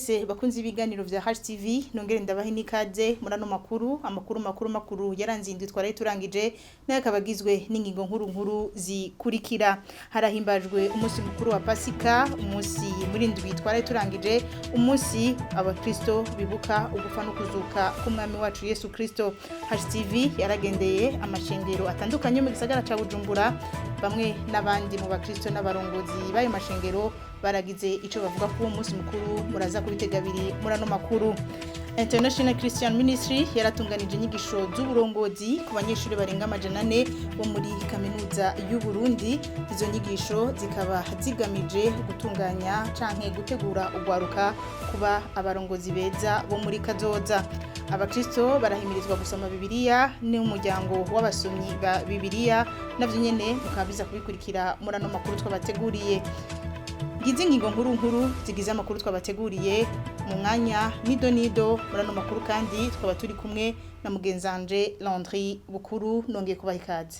mwese bakunze ibiganiro vya HTV nongere ndabahe nikaze murano makuru yaranze indwi twaraye turangije naye akabagizwe n'ingingo nkuru zikurikira. Harahimbajwe umusi mukuru wa Pasika, umusi muri ndwi twaraye turangije, umusi Abakristo bibuka ugufa no kuzuka k'umwami wacu Yesu Kristo. HTV yaragendeye amashengero atandukanye mu gisagara ca Bujumbura, bamwe n'abandi mu bakristo n'abarongozi bayo mashengero baragize ico bavuga ko umusi mukuru Muraza kubitegabiri murano makuru. International Christian Ministries yaratunganije inyigisho z'uburongozi ku banyeshure barenga 400 bo muri kaminuza y'u Burundi. Izo nyigisho zikaba zigamije gutunganya canke gutegura urwaruka kuba abarongozi beza bo muri kazoza. Abakristo barahimirizwa gusoma Bibiliya n'umuryango w'abasomyi ba Bibiliya, navyo nyene mukabiza kubikurikira murano makuru twabateguriye. Gize ingingo nkuru zigize amakuru twabateguriye mu mwanya nido murano makuru, kandi twaba turi kumwe na mugenzanje Landry Bukuru. Nongeye kubaha ikaze.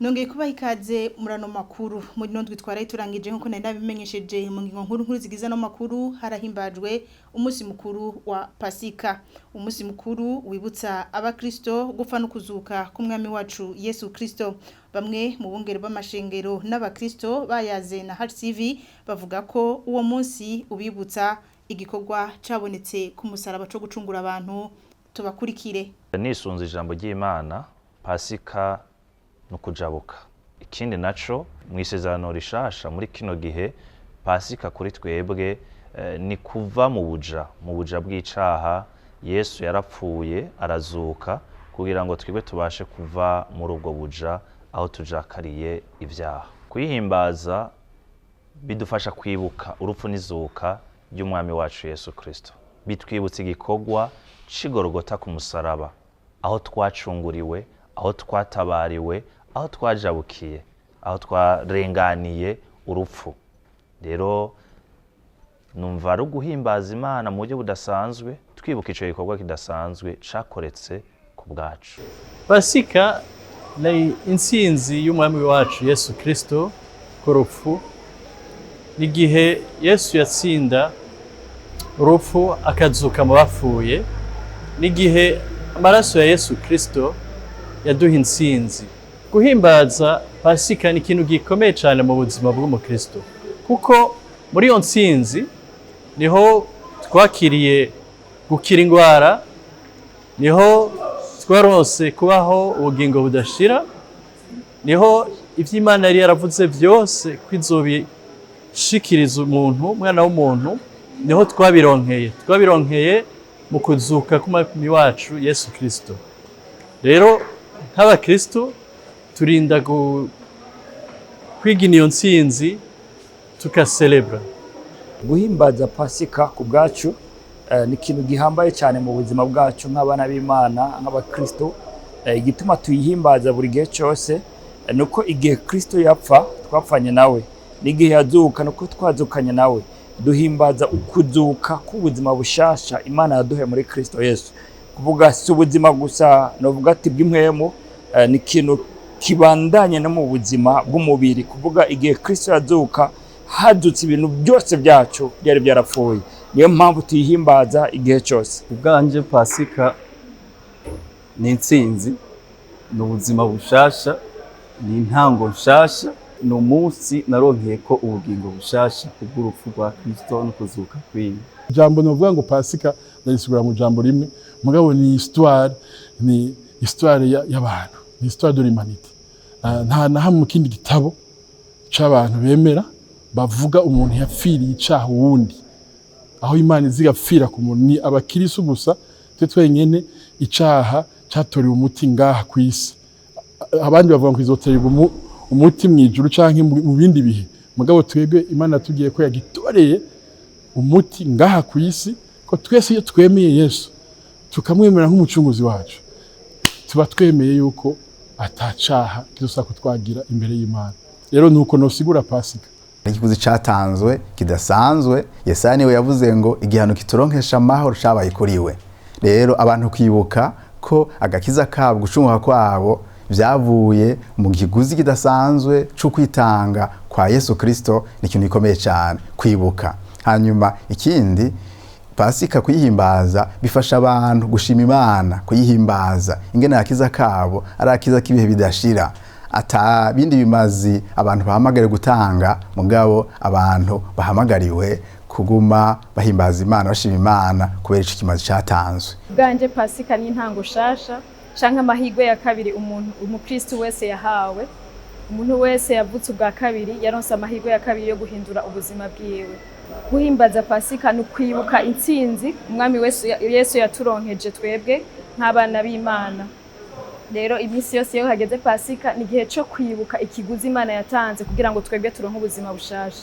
Nongeye kubaha ikaze murano makuru. Muri ndwi twaraye turangije nkuko nari nabimenyesheje mu ngingo nkuru zigize no makuru. Harahimbajwe umusi mukuru wa Pasika, umusi mukuru wibutsa Abakristo gufa no kuzuka k'umwami wacu Yesu Kristo. Bamwe mu bungere b'amashengero n'Abakristo bayaze na HTV bavuga ko uwo munsi ubibutsa igikorwa cabonetse ku musaraba cyo gucungura abantu. Tubakurikire. Nisunze ijambo ry'Imana, Pasika no kujabuka. Ikindi naco mwisezerano rishasha muri kino gihe, Pasika kuri twebwe ni kuva mu buja bw'icaha. Yesu yarapfuye arazuka kugira ngo twebwe tubashe kuva muri ubwo buja aho tujakariye ivyaha. Kwihimbaza bidufasha kwibuka urupfu n'izuka ry'umwami wacu Yesu Kristo. Bitwibutsa igikorwa c'igorogota ku musaraba, aho twacunguriwe, aho twatabariwe, aho twajabukiye, aho twarenganiye urupfu. Rero numva ari guhimbaza Imana mu buryo budasanzwe, twibuka ico gikorwa kidasanzwe cakoretse ku bwacu. Pasika ni intsinzi y'umwami wacu Yesu Kristo ku rupfu. N'igihe Yesu yatsinda urupfu akazuka mu bapfuye, n'igihe amaraso ya Yesu Kristo yaduha intsinzi. Guhimbaza Pasika ni ikintu gikomeye cyane mu buzima bw'umukristo, kuko muri iyo ntsinzi niho twakiriye gukira indwara, niho twarose kubaho ubugingo budashira, niho ivy'Imana yari yaravuze byose kwizobishikiriza umuntu, umwana w'umuntu, niho twabironkeye mu kuzuka k'umwami wacu Yesu Kristo. Rero nk'Abakristo turinda kwigina iyo ntsinzi tukacelebra. Guhimbaza Pasika ku bwacu ni ikintu gihambaye cyane mu buzima bwacu nk'abana b'Imana, nk'Abakristo. Igituma tuyihimbaza buri gihe cyose nuko igihe Kristo yapfa twapfanye nawe, n'igihe yazuka nuko twazukanye nawe. Duhimbaza ukuzuka k'ubuzima bushasha Imana yaduhe muri Kristo Yesu. Kuvuga si ubuzima gusa, novuga ati bw'impwemu, ni ikintu kibandanye no mu buzima bw'umubiri. Kuvuga igihe Kristo yazuka hadutse ibintu byose byacu byari byarapfuye. Niyo mpamvu tuyihimbaza igihe cyose. Ubwanje Pasika ni intsinzi, ni ubuzima bushasha, ni intango nshasha, ni umunsi naronkeye ko ubugingo bushasha kubw'urupfu rwa Kristo no kuzuka kwiwe. Ijambo novuga ngo Pasika ndarisubira mu jambo rimwe, mugabo ni histoire y'abantu, ni histoire de l'humanité. Nta na hamwe mu kindi gitabo c'abantu bemera bavuga umuntu yapfiriye icaha wundi, aho Imana izigapfira ku muntu. Ni Abakristo gusa twe twenyene icaha catorewe umuti ngaha kw'isi. Abandi bavuga ngo izoterwa umuti mw'ijuru canke mu bindi bihe, mugabo twebwe Imana tugiye ko yagitoreye umuti ngaha kw'isi, ko twese iyo twemeye Yesu tukamwemera nk'umucunguzi wacu, tuba twemeye yuko atacaha kizosa kutwagira imbere y'Imana. Rero nuko nosigura Pasika. Ikiguzi catanzwe kidasanzwe. Yesaya niwe yavuze ngo igihano kituronkesha amahoro cabaye kuri we. Rero abantu kwibuka ko agakiza kabo gucunguka kwabo byavuye mu kiguzi kidasanzwe cyo kwitanga kwa Yesu Kristo. Ni ikintu gikomeye cyane kwibuka. Hanyuma ikindi, Pasika kuyihimbaza bifasha abantu gushima Imana, kuyihimbaza ingene akiza kabo ari akiza kibihe bidashira, ata bindi bimazi abantu bahamagare gutanga, mugabo abantu bahamagariwe kuguma bahimbaza Imana, bashima Imana kubera ico kimazi cyatanzwe. Bwanje Pasika ni intango shasha canke amahigwe ya kabiri umukristo wese yahawe. Umuntu wese yavutse ubwa kabiri yaronse amahigwe ya kabiri yo guhindura ubuzima bwiwe. Guhimbaza Pasika no kwibuka intsinzi umwami Yesu yaturonkeje twebwe nk'abana b'Imana. Rero iminsi yose yo hageze Pasika ni gihe cyo kwibuka ikiguzi Imana yatanze kugira ngo twebwe turonke ubuzima bushasha.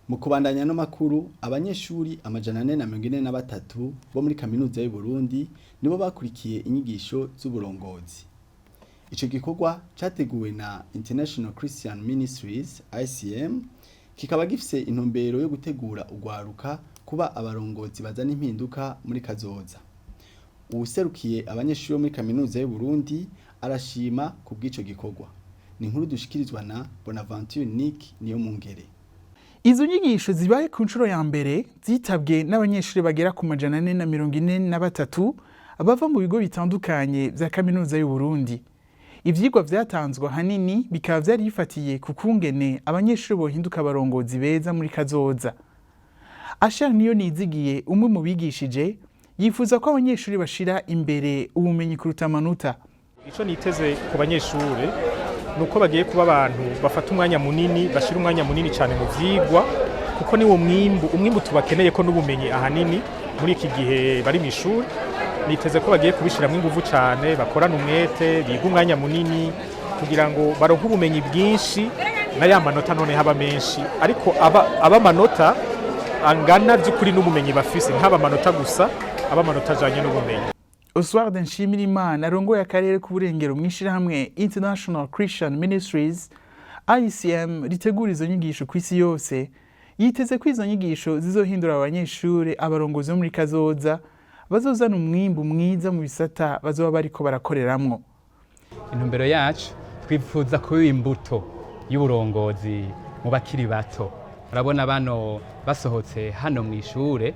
Mu kubandanya no makuru, abanyeshuri 443 bo muri kaminuza y'u Burundi nibo bakurikiye inyigisho z'uburongozi. Ico gikorwa cyateguwe na International Christian Ministries ICM, kikaba gifise intumbero yo gutegura urwaruka kuba abarongozi bazana impinduka muri kazoza. Uwuserukiye abanyeshuri muri kaminuza y'u Burundi arashima ku bw'ico gikorwa. Ni inkuru dushikirizwa na Bonaventure niyo mungere. Izo nyigisho zibaye ku nshuro ya mbere zitabwe n'abanyeshuri bagera ku 443 bava mu bigo bitandukanye vya kaminuza y'u Burundi. Ivyigwa vyatanzwe hanini bikaba vyari bifatiye ku kungene abanyeshuri bohinduka abarongozi beza muri kazoza. Asha niyo nizigiye umwe mu bigishije yifuza ko abanyeshuri bashira imbere ubumenyi kuruta amanota. Ico niteze ku banyeshuri nuko bagiye kuba abantu bafata umwanya munini, bashira umwanya munini cyane mu vyigwa, kuko ni wo umwimbu tubakeneye ko n'ubumenyi ahanini muri iki gihe bari mu ishuri. Niteze ko bagiye kubishiramwe ingufu cyane, bakorana umwete, biga umwanya munini kugira ngo baronke ubumenyi bwinshi na ya manota none haba menshi, ariko aba manota angana by'ukuri n'ubumenyi bafise, nk'aba manota gusa, aba manota ajanye n'ubumenyi. Oswald Nshimirimana arongoye akarere k'uburengero mw'ishirahamwe International Christian Ministries ICM ritegura izo nyigisho ku isi yose, yiteze ko izo nyigisho zizohindura abanyeshuri abarongozi bo muri kazoza bazozana umwimbu mwiza mu bisata bazoba bariko barakoreramwo. Intumbero yacu twifuza kuba imbuto y'uburongozi mu bakiri bato. Urabona bano basohotse hano mu ishure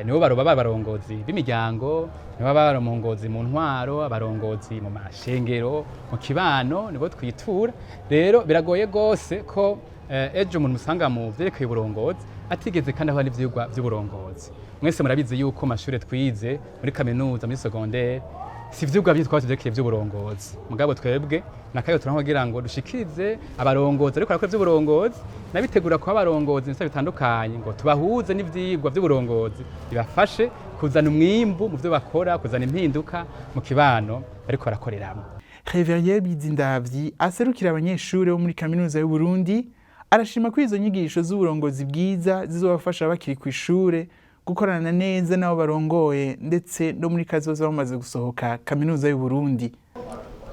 nibo baroba barongozi b'imiryango, nibo barongozi mu ntwaro, abarongozi mu mashengero, mu kibano, nibo twitura. Rero biragoye gose ko ejo umuntu musanga mu vyerekeye uburongozi atigeze kandi aho n'ivyigwa by'uburongozi. Mwese murabizi yuko amashure twize muri kaminuza, muri secondaire, si ivyigwa byitwa vyerekeye by'uburongozi. Mugabo twebwe nakayo turankugira ngo dushikirize abarongozi ariko bakora by'uburongozi nabitegura ko abarongozi nsa bitandukanye ngo tubahuze n'ivyigwa by'uburongozi bibafashe kuzana umwimbu mu byo bakora, kuzana impinduka mu kibano ariko barakoreramo. Révérier Bizindavyi aserukira abanyeshuri bo muri kaminuza y'u Burundi arashima ko izo nyigisho z'uburongozi bwiza zizobafasha bakiri ku ishure gukorana neza nabo barongoye ndetse no muri kazoza bamaze gusohoka kaminuza y'u Burundi.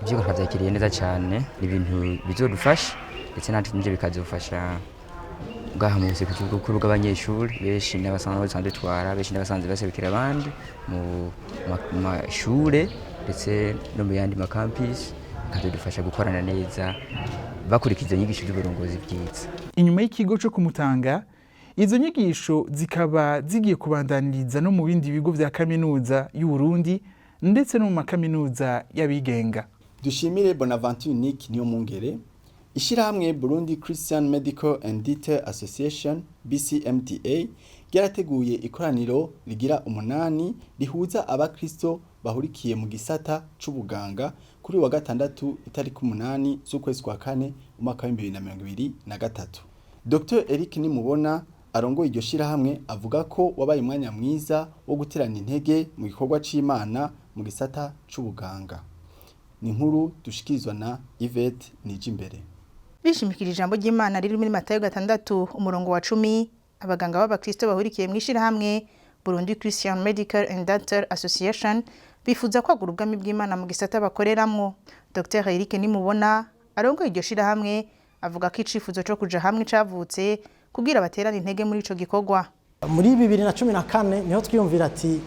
Ivyigwa twavyakiriye neza cyane, ibintu bizodufasha ndetse n'ibyo bikazofasha bwaha mu buzima bw'ukuru bw'abanyeshuri benshi n'abasanzwe twara, benshi n'abasanzwe baserukira abandi mu mashure ndetse no mu yandi makampus, bikazodufasha gukorana neza bakurikiza inyigisho z'uburongozi bwiza. Inyuma y'ikigo cyo kumutanga, izo nyigisho zikaba zigiye kubandaniriza no mu bindi bigo vya kaminuza y'u Burundi ndetse no mu makaminuza y'abigenga. Dushimire Bonaventure niyo mungere. Ishirahamwe Burundi Christian Medical and Dental Association BCMDA ryarateguye ikoraniro rigira 8 rihuza Abakristo bahurikiye mu gisata c'ubuganga kuri wa gatandatu itariki 8 z'ukwezi kwa 4 umwaka wa 2023. Dr. Eric Nimubona arongoye iryo shirahamwe avuga ko wabaye umwanya mwiza wo guterana intege mu gikorwa c'Imana mu gisata c'ubuganga. Ni inkuru dushikirizwa na Yvette Nijimbere. Bishimikira ijambo ry'Imana riri muri Matayo 6 umurongo wa 10, abaganga b'Abakristo bahurikiye mu ishirahamwe Burundi Christian Medical and Dental Association bifuza kwagura ubwami bw'Imana mu gisata bakoreramwo. Dr. Eric Nimubona arongoye iryo shirahamwe avuga ko icifuzo cyo kuja hamwe cavutse kugira baterana intege muri ico gikorwa. Muri 2014 niho twiyumvira ati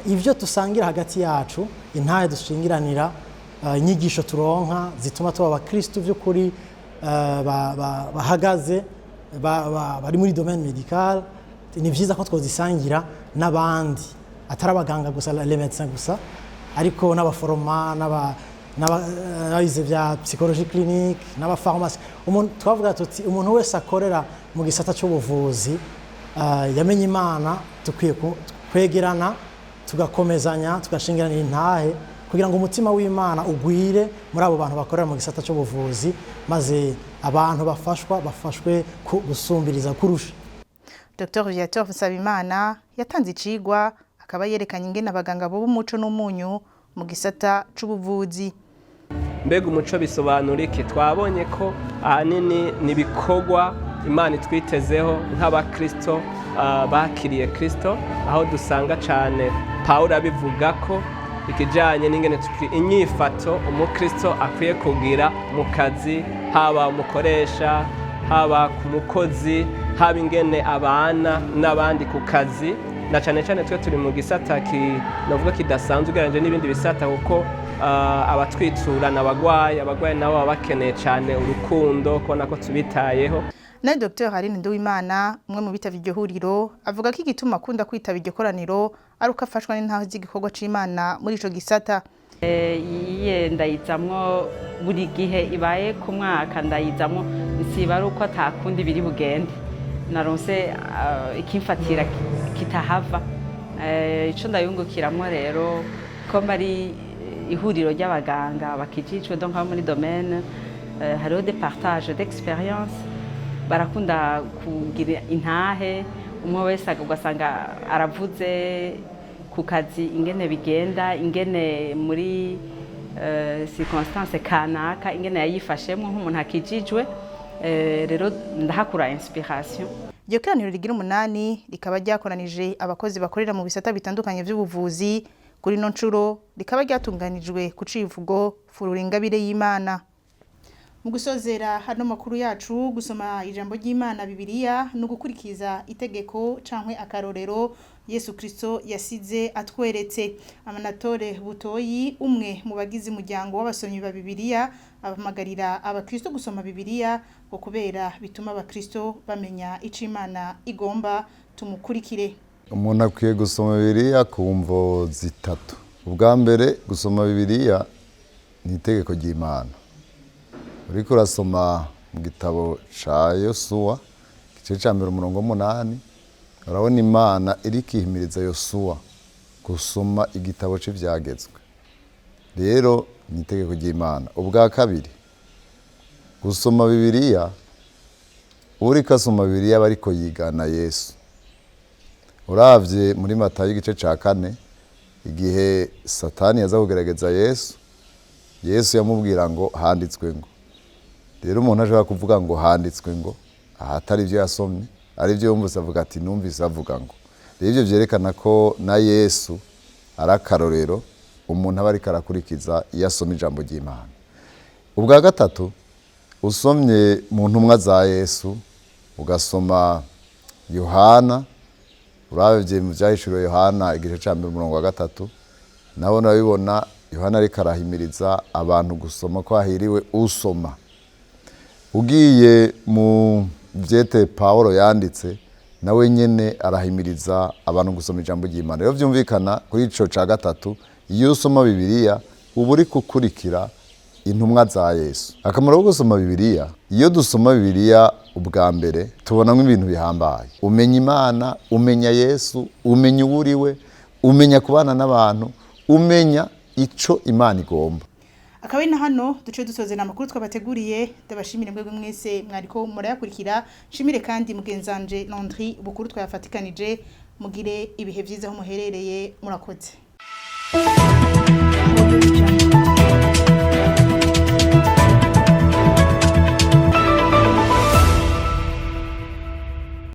ivyo tusangira hagati yacu, intahe dushingiranira, inyigisho turonka zituma tuba abakristo by'ukuri bahagaze bari muri domaine médical. Ni vyiza ko twozisangira n'abandi atari abaganga gusa, les médecins gusa, ariko n'abaforoma n'abize vya psychologie clinique n'abafarumasi. Twavuga tuti umuntu wese akorera mu gisata cy'ubuvuzi yamenye Imana, tukwiye kwegerana tugakomezanya tugashingiranira intahe kugira ngo umutima w'Imana ugwire muri abo bantu bakorera mu gisata cy'ubuvuzi, maze abantu bafashwe gusumbiriza kurusha. Dr. Viateur Nsabimana yatanze icigwa akaba yerekanye ingene abaganga b'umuco n'umunyu mu gisata c'ubuvuzi. Mbega umuco bisobanura iki? Twabonye ko ahanini nibikorwa Imana itwitezeho nk'abakristo bakiriye Kristo, aho dusanga cyane Paulo abivuga ko ikijanye n'ingene inyifato umukristo akwiye kugira mu kazi, haba umukoresha, haba ku mukozi, haba ingene abana n'abandi ku kazi, na cyane cyane twe turi mu gisata novuga kidasanzwe ugereranyije n'ibindi bisata, kuko abatwiturana abagwayi nabo baba bakeneye cyane urukundo, kubona ko tubitayeho. Na Dr. Harahimbajwe umwe mu bitavye iryo huriro avuga ko igituma akunda kwitaba iryo koraniro ari uko afashwa n'intaho z'igikorwa c'Imana muri ico gisata. Ndayizamwo buri gihe ibaye ku mwaka, ndayizamwo nsiba ari uko atakundi biri bugende, naronse ikimfatira kitahava. Ico ndayungukiramwo rero ko mari ihuriro ry'abaganga bakijijwe donc muri domaine, hariho des partages d'expérience, barakunda kugira intahe, umwe wese ugasanga aravuze ku kazi ingene bigenda, ingene muri circonstance kanaka ingene yayifashemwo nk'umuntu akijijwe, rero ndahakura inspiration. Iryo koraniro rigira 8 rikaba ryakoranije abakozi bakorera mu bisata bitandukanye by'ubuvuzi. Kuri no ncuro rikaba ryatunganijwe ku civugo furura ingabire y'Imana. Mu gusozera hano makuru yacu, gusoma ijambo ry'Imana Bibiliya no gukurikiza itegeko cankwe akarorero Yesu Kristo yasize atweretse. Amanatore Butoyi, umwe mu bagize umuryango w'abasomyi ba Bibiliya, abamagarira abakristo gusoma Bibiliya ko kubera bituma abakristo bamenya ico Imana igomba tumukurikire. Umuntu akwiye gusoma Bibiliya ku mvo zitatu. Ubwa mbere, gusoma Bibiliya ni itegeko ry'Imana. Uriko urasoma mu gitabo ca Yosuwa igice ca 8, urabona Imana iriko ihimiriza Yosuwa gusoma igitabo c'ivyagezwe. Rero ni itegeko ry'Imana. Ubwa kabiri, gusoma Bibiliya, uriko asoma Bibiliya bariko yigana Yesu. Uravye muri Matayo igice ca 4, igihe Satani yaza kugerageza Yesu yamubwira ngo handitswe ngo. Rero umuntu ashobora kuvuga ngo handitswe ngo ahatari ivyo yasomye, ari byo yumvise avuga ati numvise avuga ngo. Rero ivyo vyerekana ko na Yesu arakarorero umuntu aba ariko arakurikiza iyo asoma ijambo ry'Imana. Ubwa gatatu, usomye mu ntumwa za Yesu, ugasoma Yohana, uravye mu vyahishuriwe Yohana igice ca 3, naho nabibona Yohana ariko arahimiriza abantu gusoma ko hahiriwe usoma. Ugiye mu vyete Paulo yanditse, nawe nyene arahimiriza abantu gusoma ijambo ry'Imana. Rero vyumvikana kuri ico ca gatatu, iyo usoma Bibiliya uba uri gukurikira intumwa za Yesu. Akamaro ko gusoma Bibiliya, iyo dusoma Bibiliya ubwa mbere tubonamo ibintu bihambaye. Umenya Imana, umenya Yesu, umenya uwuriwe, umenya kubana n'abantu, umenya ico Imana igomba. Akabe na hano duce dusozera amakuru twabateguriye. Ndabashimire mwebwe mwese mwariko murayakurikira. Shimire kandi mugenzanje Landry bukuru twayafatikanije. Mugire ibihe vyiza aho muherereye. Murakoze.